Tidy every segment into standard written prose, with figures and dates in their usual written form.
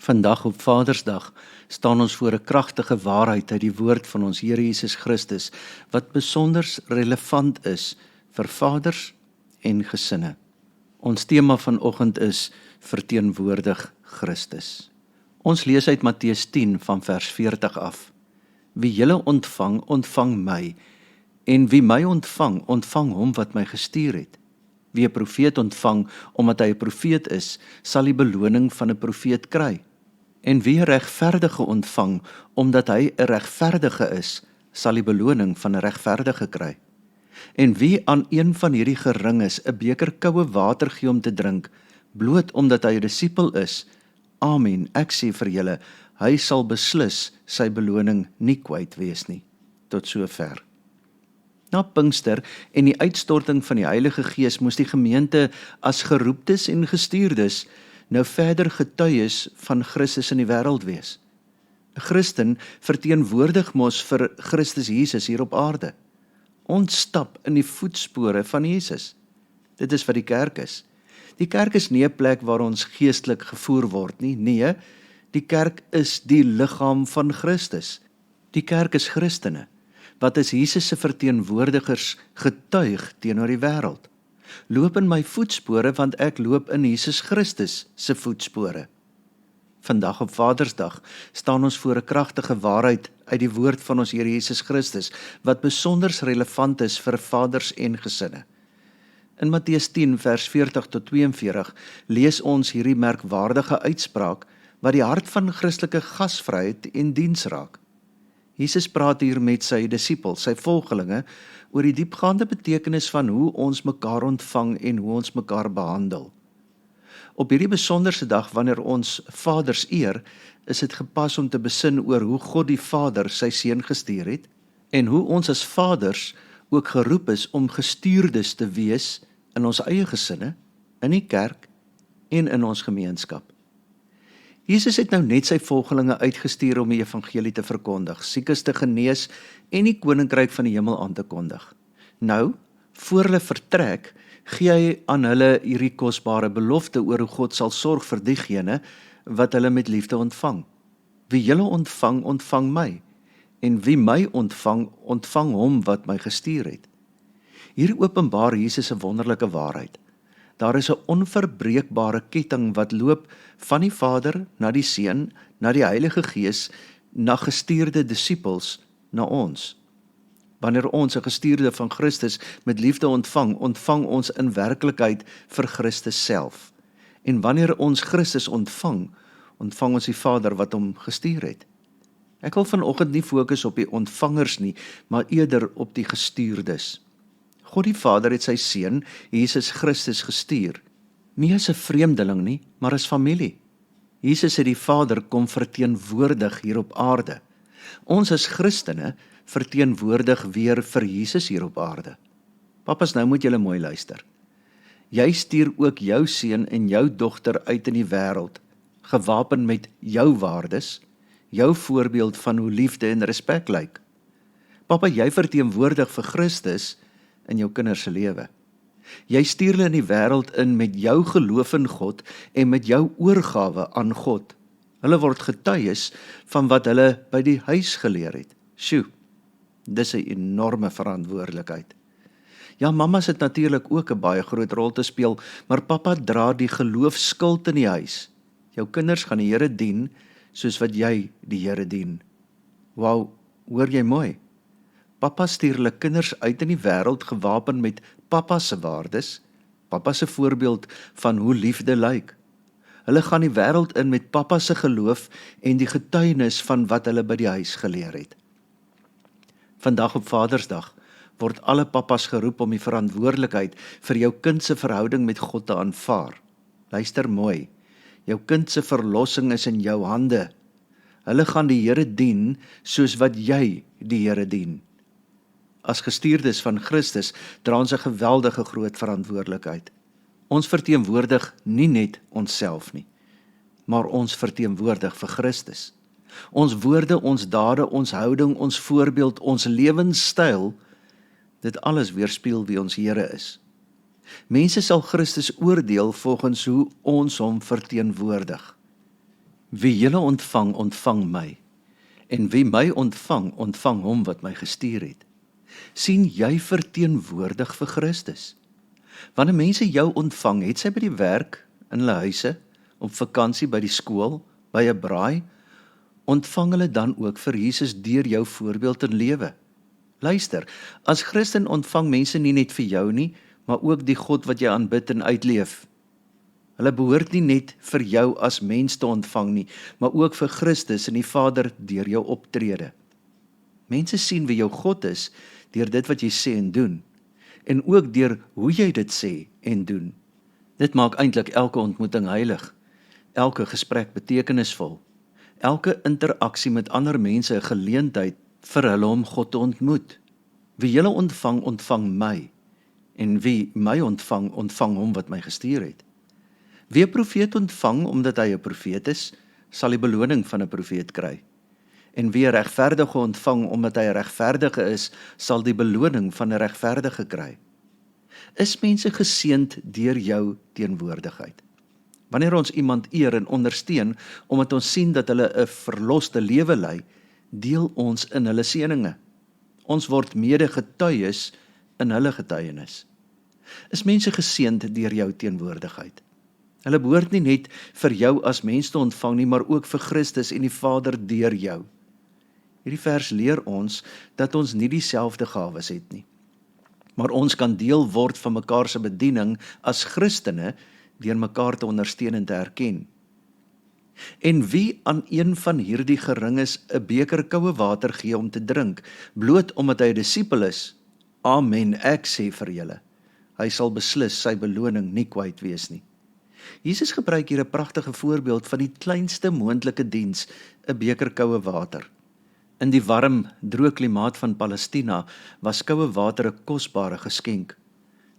Vandag op Vadersdag staan ons voor 'n kragtige waarheid uit die woord van ons Here Jesus Christus, wat besonder relevant is vir vaders en gesinne. Ons tema vanoggend is verteenwoordig Christus. Ons lees uit Matteus 10 van vers 40 af. Wie julle ontvang, ontvang my, en wie my ontvang, ontvang hom wat my gestuur het. Wie 'n profeet ontvang omdat hy 'n profeet is, sal die beloning van 'n profeet kry. En wie 'n regverdige ontvang omdat hy 'n regverdige is, sal die beloning van 'n regverdige kry. En wie aan een van hierdie geringes 'n beker koue water gee om te drink, bloot omdat hy 'n disipel is, amen, ek sê vir julle, hy sal beslis sy beloning nie kwyt wees nie. Tot sover. Na Pinkster en die uitstorting van die Heilige Gees moes die gemeente as geroeptes en gestuurdes nou verder getuies van Christus in die wêreld wees. 'n Christen verteenwoordig mos vir Christus Jesus hier op aarde. Ons stap in die voetspore van Jesus. Dit is wat die kerk is. Die kerk is nie 'n plek waar ons geestelik gevoer word nie. Nee, die kerk is die liggaam van Christus. Die kerk is Christene, wat as Jesus se verteenwoordigers getuig teenoor die wêreld. Loop in my voetspore, want ek loop in Jesus Christus se voetspore. Vandag op Vadersdag staan ons voor 'n kragtige waarheid uit die woord van ons Here Jesus Christus, wat besonder relevant is vir vaders en gesinne. In Matteus 10 vers 40 tot 42 lees ons hierdie merkwaardige uitspraak wat die hart van Christelike gasvryheid en diens raak. Jesus praat hier met sy disippels, sy volgelinge, oor die diepgaande betekenis van hoe ons mekaar ontvang en hoe ons mekaar behandel. Op hierdie besonderse dag, wanneer ons vaders eer, is dit gepas om te besin oor hoe God die Vader sy seun gestuur het, en hoe ons as vaders ook geroep is om gestuurdes te wees in ons eie gesinne, in die kerk en in ons gemeenskap. Jesus het nou net sy volgelinge uitgestuur om die evangelie te verkondig, siekes te genees en die koninkryk van die hemel aan te kondig. Nou, voor hulle vertrek, gee hy aan hulle hierdie kosbare belofte oor hoe God sal sorg vir diegene wat hulle met liefde ontvang. Wie julle ontvang, ontvang my, en wie my ontvang, ontvang hom wat my gestuur het. Hier openbaar Jesus 'n wonderlike waarheid. Daar is 'n onverbreekbare ketting wat loop van die Vader na die Seun, na die Heilige Gees, na gestuurde disippels, na ons. Wanneer ons 'n gestuurde van Christus met liefde ontvang, ontvang ons in werklikheid vir Christus self. En wanneer ons Christus ontvang, ontvang ons die Vader wat hom gestuur het. Ek wil vanoggend nie fokus op die ontvangers nie, maar eerder op die gestuurdes. God die Vader het sy seun, Jesus Christus, gestuur. Nie as 'n vreemdeling nie, maar as familie. Jesus het die Vader kom verteenwoordig hier op aarde. Ons as Christene verteenwoordig weer vir Jesus hier op aarde. Papas, nou moet julle mooi luister. Jy stuur ook jou seun en jou dogter uit in die wêreld, gewapen met jou waardes, jou voorbeeld van hoe liefde en respek lyk. Papa, jy verteenwoordig vir Christus in jou kinders se lewe. Jy stuur hulle in die wêreld in met jou geloof in God en met jou oorgawe aan God. Hulle word getuies van wat hulle by die huis geleer het. Sjoe, dis 'n enorme verantwoordelikheid. Ja, mamas het natuurlik ook 'n baie groot rol te speel, maar pappa dra die geloofskuld in die huis. Jou kinders gaan die Here dien soos wat jy die Here dien. Wow, hoor jy mooi? Pappa stuur hulle kinders uit in die wêreld gewapen met pappa se waardes, pappa se voorbeeld van hoe liefde lyk. Hulle gaan die wêreld in met pappa se geloof en die getuienis van wat hulle by die huis geleer het. Vandag op Vadersdag word alle pappas geroep om die verantwoordelikheid vir jou kind se verhouding met God te aanvaar. Luister mooi, jou kind se verlossing is in jou hande. Hulle gaan die Here dien soos wat jy die Here dien. As gestuurdes van Christus dra ons 'n geweldige groot verantwoordelikheid. Ons verteenwoordig nie net onsself nie, maar ons verteenwoordig vir Christus. Ons woorde, ons dade, ons houding, ons voorbeeld, ons lewenstyl, dit alles weerspieël wie ons Here is. Mense sal Christus oordeel volgens hoe ons hom verteenwoordig. Wie julle ontvang, ontvang my. En wie my ontvang, ontvang hom wat my gestuur het. Sien jy verteenwoordig vir Christus? Wanneer mense jou ontvang, het sy by die werk, in hulle huise, op vakansie, by die skool, by 'n braai, ontvang hulle dan ook vir Jesus deur jou voorbeeld en lewe. Luister, as Christen ontvang mense nie net vir jou nie, maar ook die God wat jy aanbid en uitleef. Hulle behoort nie net vir jou as mens te ontvang nie, maar ook vir Christus en die Vader deur jou optrede. Mense sien wie jou God is deur dit wat jy sê en doen, en ook deur hoe jy dit sê en doen. Dit maak eintlik elke ontmoeting heilig, elke gesprek betekenisvol, elke interaksie met ander mense 'n geleentheid vir hulle om God te ontmoet. Wie julle ontvang, ontvang my, en wie my ontvang, ontvang hom wat my gestuur het. Wie 'n profeet ontvang omdat hy 'n profeet is, sal die beloning van 'n profeet kry. En wie 'n regverdige ontvang omdat hy 'n regverdige is, sal die beloning van 'n regverdige kry. Is mense geseënd deur jou teenwoordigheid? Wanneer ons iemand eer en ondersteun omdat ons sien dat hulle 'n verloste lewe lei, deel ons in hulle seëninge. Ons word mede getuies in hulle getuienis. Is mense geseënd deur jou teenwoordigheid? Hulle behoort nie net vir jou as mens te ontvang nie, maar ook vir Christus en die Vader deur jou. Hierdie vers leer ons dat ons nie dieselfde gawes het nie, maar ons kan deel word van mekaar se bediening as Christene deur mekaar te ondersteun en te erken. En wie aan een van hierdie geringes 'n beker koue water gee om te drink, bloot omdat hy 'n disipel is, amen, ek sê vir julle, hy sal beslis sy beloning nie kwyt wees nie. Jesus gebruik hier 'n pragtige voorbeeld van die kleinste moontlike diens, 'n beker koue water. In die warm, droë klimaat van Palestina was koue water 'n kosbare geskenk.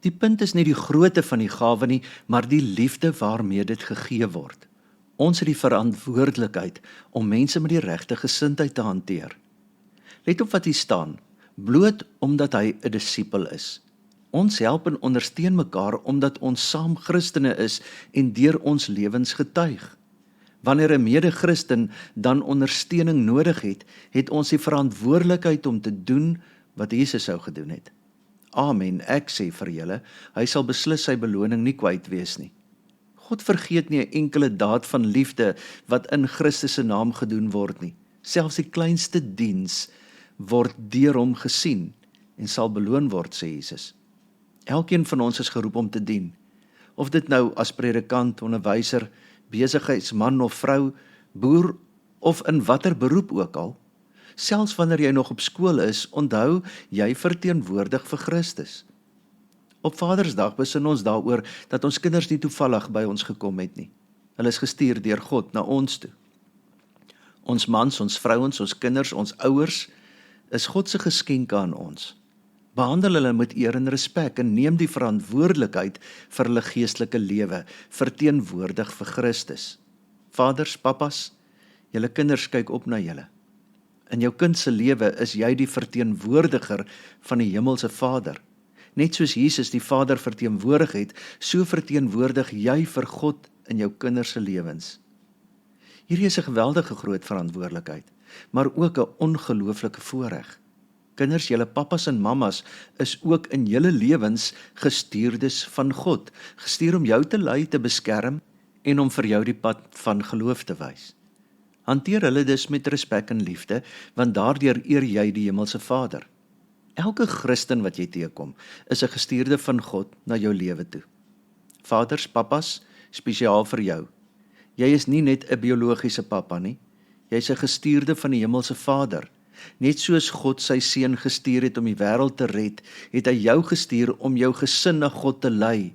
Die punt is nie die grootte van die gawe nie, maar die liefde waarmee dit gegee word. Ons het die verantwoordelikheid om mense met die regte gesindheid te hanteer. Let op wat hier staan, bloot omdat hy 'n disipel is. Ons help en ondersteun mekaar omdat ons saam Christene is en deur ons lewens getuig. Wanneer 'n mede-Christen dan ondersteuning nodig het, het ons die verantwoordelikheid om te doen wat Jesus sou gedoen het. Amen, ek sê vir julle, hy sal beslis sy beloning nie kwyt wees nie. God vergeet nie 'n enkele daad van liefde wat in Christus se naam gedoen word nie. Selfs die kleinste diens word deur hom gesien en sal beloon word, sê Jesus. Elkeen van ons is geroep om te dien. Of dit nou as predikant, onderwyser, besigheidsman of vrou, boer of in watter beroep ook al. Selfs wanneer jy nog op skool is, onthou jy verteenwoordig vir Christus. Op Vadersdag besin ons daaroor dat ons kinders nie toevallig by ons gekom het nie. Hulle is gestuur deur God na ons toe. Ons mans, ons vrouens, ons kinders, ons ouers is God se geskenke aan ons. Behandel hulle met eer en respek en neem die verantwoordelikheid vir hulle geestelike lewe, verteenwoordig vir Christus. Vaders, pappas, julle kinders kyk op na julle. In jou kind se lewe is jy die verteenwoordiger van die hemelse Vader. Net soos Jesus die Vader verteenwoordig het, so verteenwoordig jy vir God in jou kinders se lewens. Hierdie is 'n geweldige groot verantwoordelikheid, maar ook 'n ongelooflike voorreg. Kinders, julle pappas en mammas is ook in julle lewens gestuurdes van God, gestuur om jou te lei, te beskerm en om vir jou die pad van geloof te wys. Hanteer hulle dus met respek en liefde, want daardeur eer jy die hemelse Vader. Elke Christen wat jy teekom, is 'n gestuurde van God na jou lewe toe. Vaders, pappas, spesiaal vir jou. Jy is nie net 'n biologiese pappa nie, jy is 'n gestuurde van die hemelse Vader. Net soos God sy seun gestuur het om die wêreld te red, het hy jou gestuur om jou gesin na God te lei.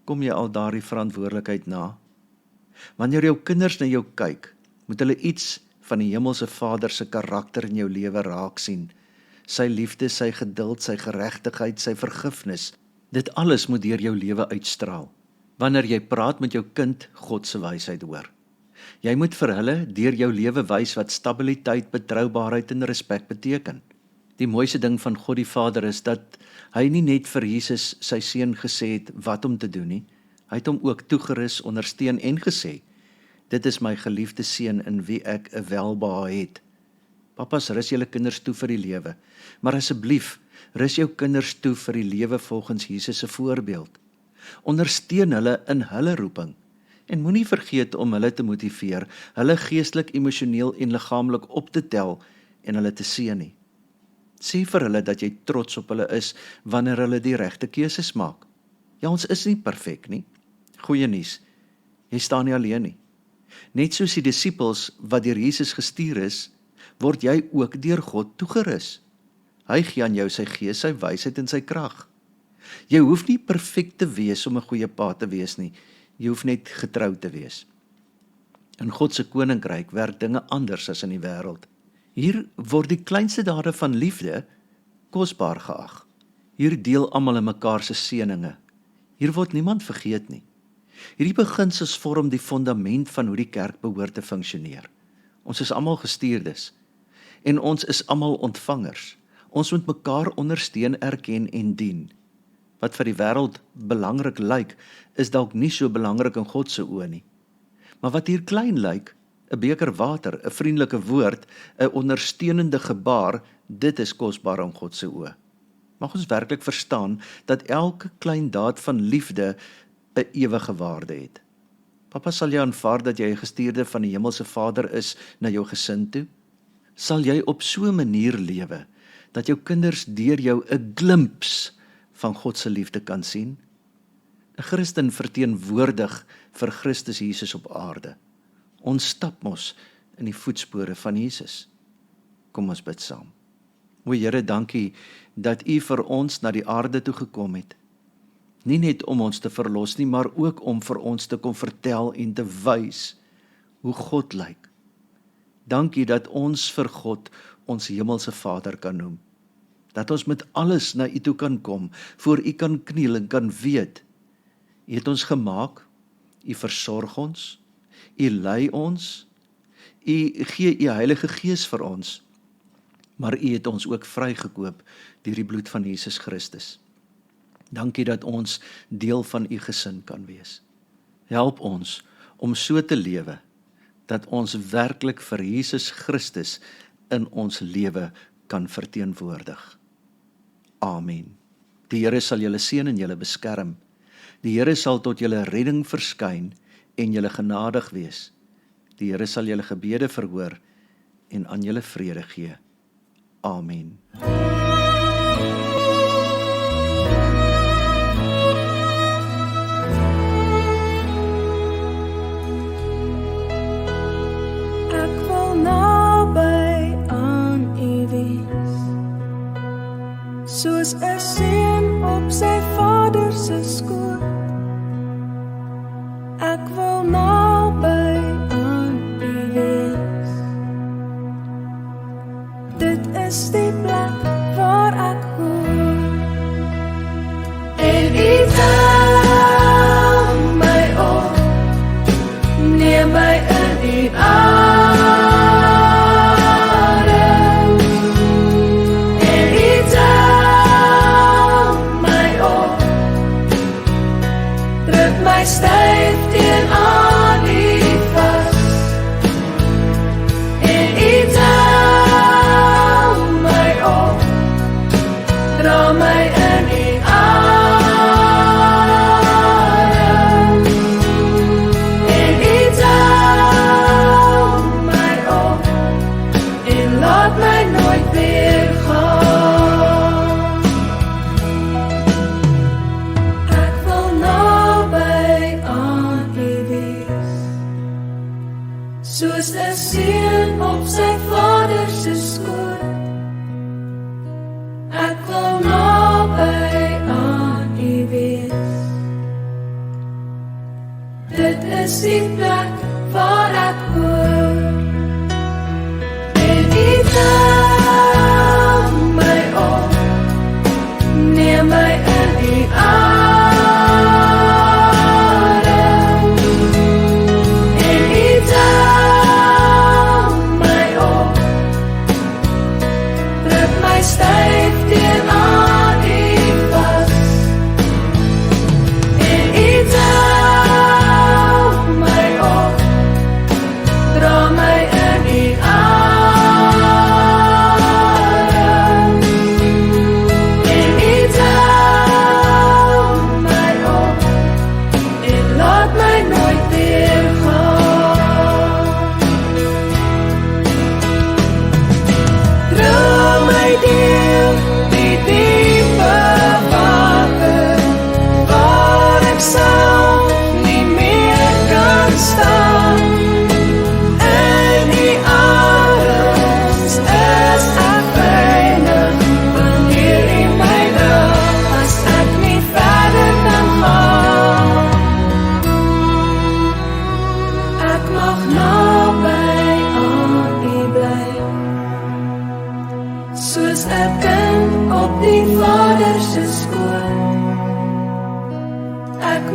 Kom jy al daardie verantwoordelikheid na? Wanneer jou kinders na jou kyk, moet hulle iets van die hemelse Vader se karakter in jou lewe raak sien. Sy liefde, sy geduld, sy geregtigheid, sy vergifnis. Dit alles moet deur jou lewe uitstraal. Wanneer jy praat met jou kind, God se wysheid hoor. Jy moet vir hulle deur jou lewe wys wat stabiliteit, betroubaarheid en respek beteken. Die mooiste ding van God die Vader is dat hy nie net vir Jesus sy seun gesê het wat om te doen nie, hy het hom ook toegerus, ondersteun en gesê, dit is my geliefde seun in wie ek 'n welbehae het. Papas, rus julle kinders toe vir die lewe, maar asseblief, rus jou kinders toe vir die lewe volgens Jesus se voorbeeld. Ondersteun hulle in hulle roeping, en moenie vergeet om hulle te motiveer, hulle geestelik, emosioneel en liggaamlik op te tel en hulle te seën nie. Sê vir hulle dat jy trots op hulle is wanneer hulle die regte keuses maak. Ja, ons is nie perfek nie. Goeie nuus, jy staan nie alleen nie. Net soos die disippels wat deur Jesus gestuur is, word jy ook deur God toegerus. Hy gee aan jou sy gees, sy wysheid en sy krag. Jy hoef nie perfek te wees om 'n goeie pa te wees nie. Jy hoef net getrou te wees. In God se koninkryk werk dinge anders as in die wêreld. Hier word die kleinste dade van liefde kosbaar geag. Hier deel almal in mekaar se seëninge. Hier word niemand vergeet nie. Hierdie beginsels vorm die fondament van hoe die kerk behoort te funksioneer. Ons is almal gestuurdes en ons is almal ontvangers. Ons moet mekaar ondersteun, erken en dien. Wat vir die wêreld belangrik lyk, is dalk nie so belangrik in God se oë nie. Maar wat hier klein lyk, 'n beker water, 'n vriendelike woord, 'n ondersteunende gebaar, dit is kosbaar in God se oë. Mag ons werklik verstaan dat elke klein daad van liefde 'n ewige waarde het. Papa, sal jy aanvaar dat jy 'n gestuurde van die Hemelse Vader is na jou gesin toe? Sal jy op so 'n manier lewe dat jou kinders deur jou 'n glimps van God se liefde kan sien? 'n Christen verteenwoordig vir Christus Jesus op aarde. Ons stap mos in die voetspore van Jesus. Kom ons bid saam. O Here, dankie dat U vir ons na die aarde toe gekom het. Nie net om ons te verlos nie, maar ook om vir ons te kom vertel en te wys hoe God lyk. Dankie dat ons vir God ons Hemelse Vader kan noem. Dat ons met alles na U toe kan kom, voor U kan kniel en kan weet, U het ons gemaak, U versorg ons, U lei ons, U gee U Heilige Gees vir ons, maar U het ons ook vrygekoop deur die bloed van Jesus Christus. Dankie dat ons deel van U gesin kan wees. Help ons om so te lewe, dat ons werklik vir Jesus Christus in ons lewe kan verteenwoordig. Amen. Die Here sal julle seën en julle beskerm. Die Here sal tot julle redding verskyn en julle genadig wees. Die Here sal julle gebede verhoor en aan julle vrede gee. Amen. Ek wil naby aan U wees, soos 'n seun op sy vader se skoot. Ek wil naby aan U wees. Dit is die plek waar ek hoor. En U tel my op, neem my in U arm. En U tel my op, druk my styf teen aan U vas. En U tel my op, dra my in U arm. En U tel my op, en laat my nooit weer gaan. Ek wil naby aan U wees, soos 'n seun op sy vader se skoot. Ek wil naby aan U wees. Dit is die plek waar ek hoor. En U tel my op, neem my in U arm. En U tel my op, druk my styf teen aan U vas. En U tel my op,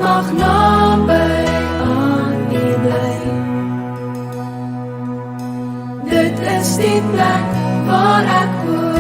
mag naby aan U bly. Dit is die plek waar ek hoor